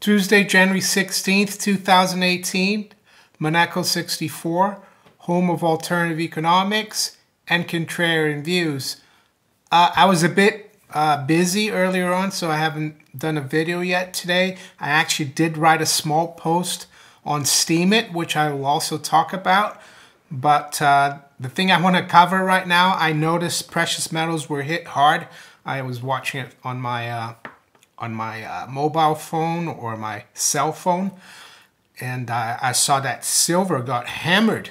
Tuesday, January 16th, 2018, Monaco 64, home of alternative economics and contrarian views. I was a bit busy earlier on, so I haven't done a video yet today. I actually did write a small post on Steemit, which I will also talk about. But the thing I want to cover right now, I noticed precious metals were hit hard. I was watching it on my mobile phone or my cell phone, and I saw that silver got hammered.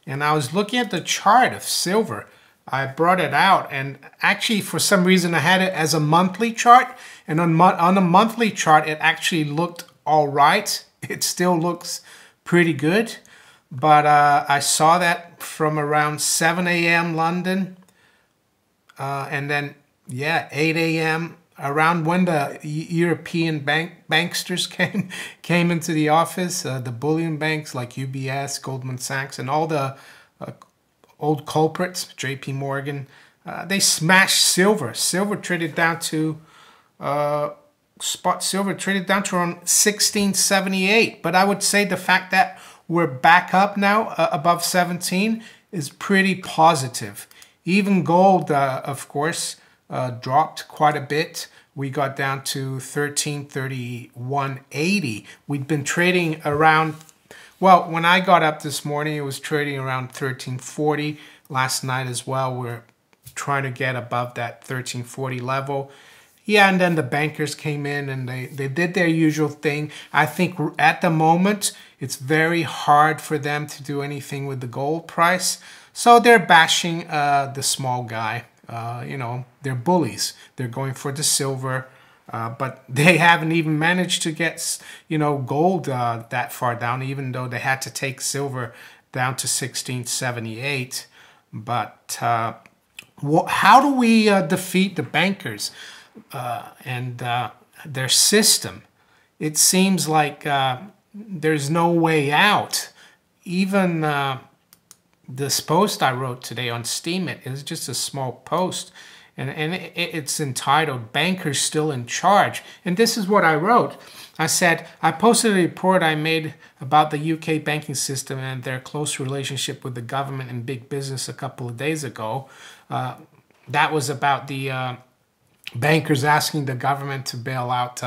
And I was looking at the chart of silver. I brought it out, and actually for some reason I had it as a monthly chart, and on a monthly chart it actually looked all right. It still looks pretty good, but I saw that from around 7 a.m. London, and then yeah, 8 a.m. around when the European banksters came into the office, the bullion banks like UBS, Goldman Sachs, and all the old culprits, JP Morgan, they smashed silver. Silver traded down to spot silver traded down to around 1678. But I would say the fact that we're back up now above 17 is pretty positive. Even gold, of course, dropped quite a bit. We got down to 1331.80. We'd been trading around, well, when I got up this morning, it was trading around 1340. Last night as well, we're trying to get above that 1340 level. Yeah, and then the bankers came in and they did their usual thing. I think at the moment, it's very hard for them to do anything with the gold price. So they're bashing the small guy. You know, they're bullies. They're going for the silver, but they haven't even managed to get, you know, gold that far down, even though they had to take silver down to 1678. But how do we defeat the bankers and their system? It seems like there's no way out. Even this post I wrote today on Steemit is just a small post, and it's entitled "Bankers Still in Charge." And this is what I wrote. I said, I posted a report I made about the UK banking system and their close relationship with the government and big business a couple of days ago. That was about the bankers asking the government to bail out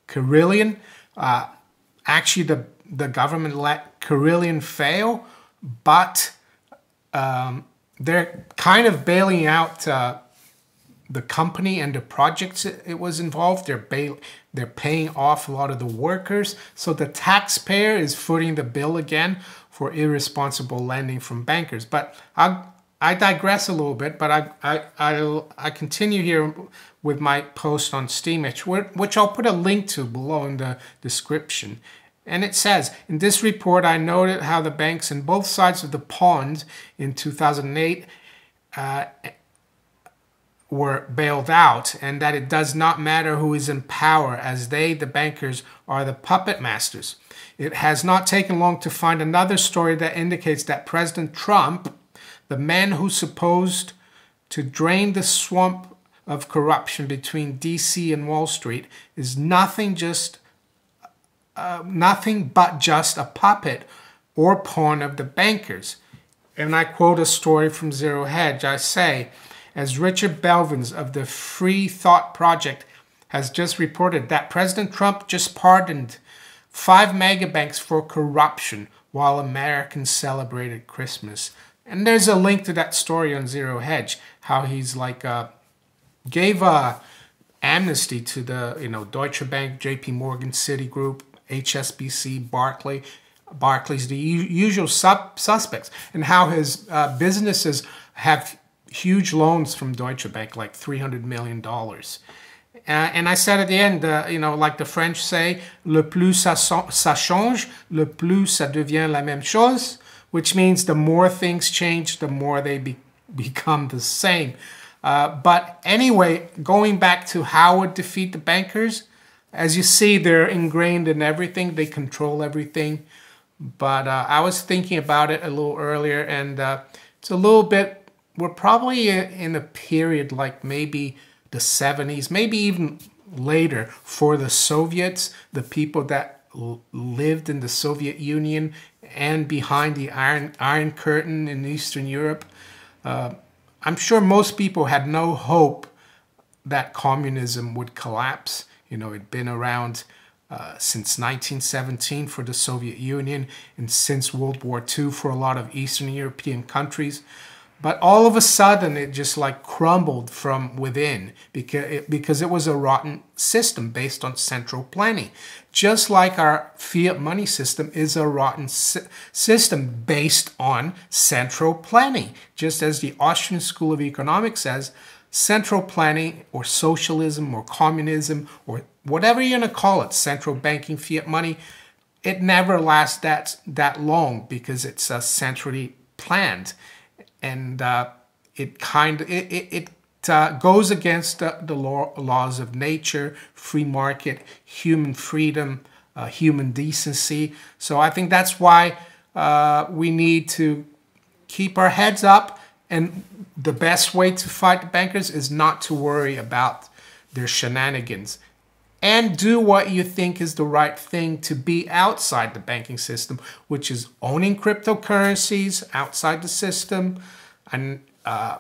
Carillion. Actually, the government let Carillion fail, but they're kind of bailing out the company and the projects it was involved. They're paying off a lot of the workers. So the taxpayer is footing the bill again for irresponsible lending from bankers. But I digress a little bit, but I continue here with my post on Steemit, which I'll put a link to below in the description. And it says, in this report, I noted how the banks on both sides of the pond in 2008 were bailed out, and that it does not matter who is in power, as they, the bankers, are the puppet masters. It has not taken long to find another story that indicates that President Trump, the man who's supposed to drain the swamp of corruption between DC and Wall Street, is nothing but just a puppet or pawn of the bankers. And I quote a story from Zero Hedge. I say, as Richard Belvins of the Free Thought Project has just reported, that President Trump just pardoned 5 megabanks for corruption while Americans celebrated Christmas. And there's a link to that story on Zero Hedge, how he's like gave amnesty to the Deutsche Bank, JP Morgan, Citigroup, HSBC, Barclays, the usual suspects, and how his businesses have huge loans from Deutsche Bank, like $300 million. And I said at the end, like the French say, le plus ça change, le plus ça devient la même chose, which means the more things change, the more they become the same. But anyway, going back to how to defeat the bankers, as you see, they're ingrained in everything. They control everything. But I was thinking about it a little earlier, and it's a little bit, we're probably in a period like maybe the 70s, maybe even later for the Soviets, the people that lived in the Soviet Union and behind the Iron Curtain in Eastern Europe. I'm sure most people had no hope that communism would collapse. You know, it'd been around since 1917 for the Soviet Union and since World War II for a lot of Eastern European countries. But all of a sudden, it just like crumbled from within because it was a rotten system based on central planning. Just like our fiat money system is a rotten system based on central planning. Just as the Austrian School of Economics says, central planning or socialism or communism or whatever you're going to call it, central banking, fiat money, it never lasts that long because it's centrally planned. And it goes against the laws of nature, free market, human freedom, human decency. So I think that's why we need to keep our heads up. And the best way to fight the bankers is not to worry about their shenanigans. And do what you think is the right thing to be outside the banking system, which is owning cryptocurrencies outside the system, and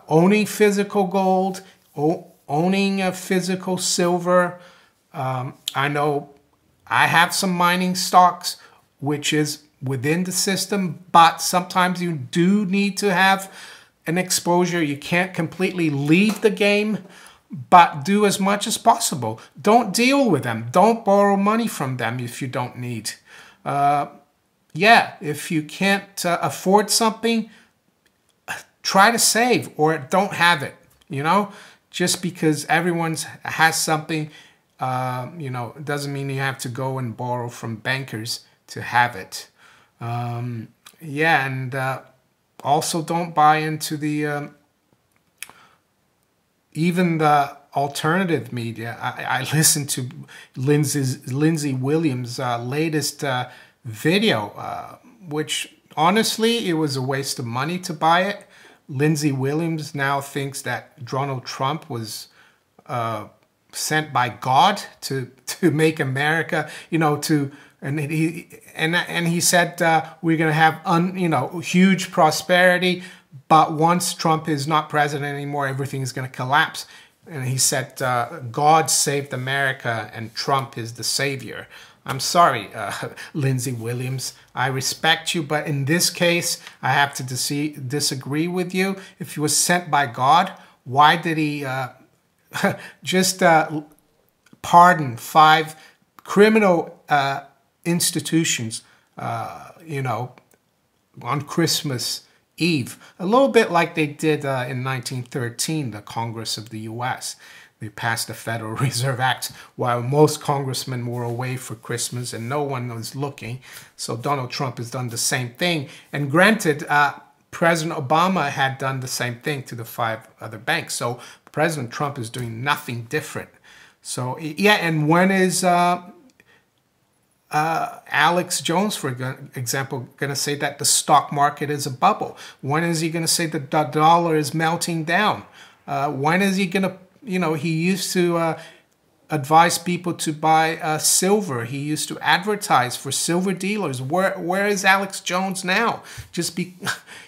owning physical gold, owning physical silver. I know I have some mining stocks, which is within the system, but sometimes you do need to have an exposure. You can't completely leave the game, but do as much as possible. Don't deal with them. Don't borrow money from them if you don't need. Yeah, if you can't afford something, try to save or don't have it. You know, just because everyone has something, you know, it doesn't mean you have to go and borrow from bankers to have it. Yeah, and also don't buy into the even the alternative media. I listened to Lindsey Williams' latest video, which honestly, it was a waste of money to buy it. Lindsey Williams now thinks that Donald Trump was sent by God to make America, you know, and he said we're going to have huge prosperity. But once Trump is not president anymore, everything is going to collapse. And he said, God saved America and Trump is the savior. I'm sorry, Lindsey Williams. I respect you, but in this case, I have to disagree with you. If he was sent by God, why did he just pardon 5 criminal institutions, you know, on Christmas Eve, a little bit like they did in 1913, the Congress of the U.S. They passed the Federal Reserve Act while most congressmen were away for Christmas and no one was looking. So Donald Trump has done the same thing. And granted, President Obama had done the same thing to the 5 other banks. So President Trump is doing nothing different. So yeah, and when is Alex Jones, for example, going to say that the stock market is a bubble? When is he going to say that the dollar is melting down? When is he going to, you know, he used to advise people to buy silver. He used to advertise for silver dealers. Where is Alex Jones now?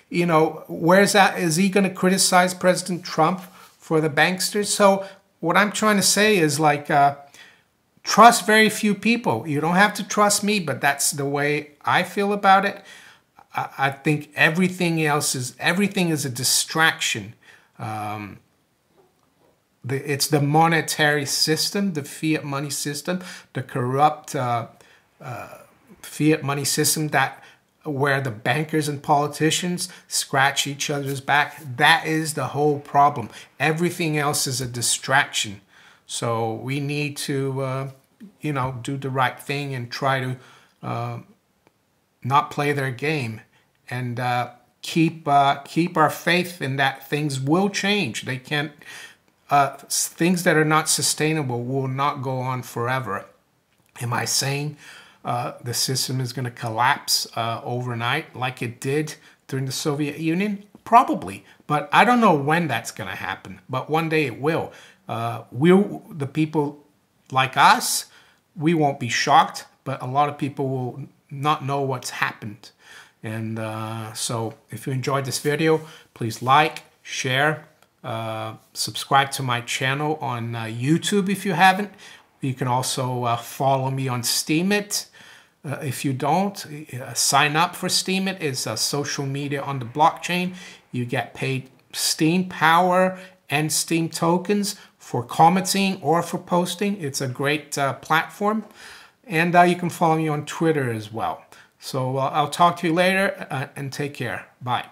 You know, where's that? Is he going to criticize President Trump for the banksters? So what I'm trying to say is like, trust very few people. You don't have to trust me, but that's the way I feel about it. I think everything is a distraction. It's the monetary system, the fiat money system, the corrupt fiat money system where the bankers and politicians scratch each other's back. That is the whole problem. Everything else is a distraction. So we need to, you know, do the right thing and try to not play their game and keep our faith in that things will change. They can't. Things that are not sustainable will not go on forever. Am I saying the system is going to collapse overnight like it did during the Soviet Union? Probably, but I don't know when that's going to happen. But one day it will. The people like us, we won't be shocked, but a lot of people will not know what's happened. And so if you enjoyed this video, please like, share, subscribe to my channel on YouTube if you haven't. You can also follow me on Steemit. If you don't, sign up for Steemit. It's social media on the blockchain. You get paid Steem Power and Steem tokens for commenting or for posting. It's a great platform. And you can follow me on Twitter as well. So I'll talk to you later and take care. Bye.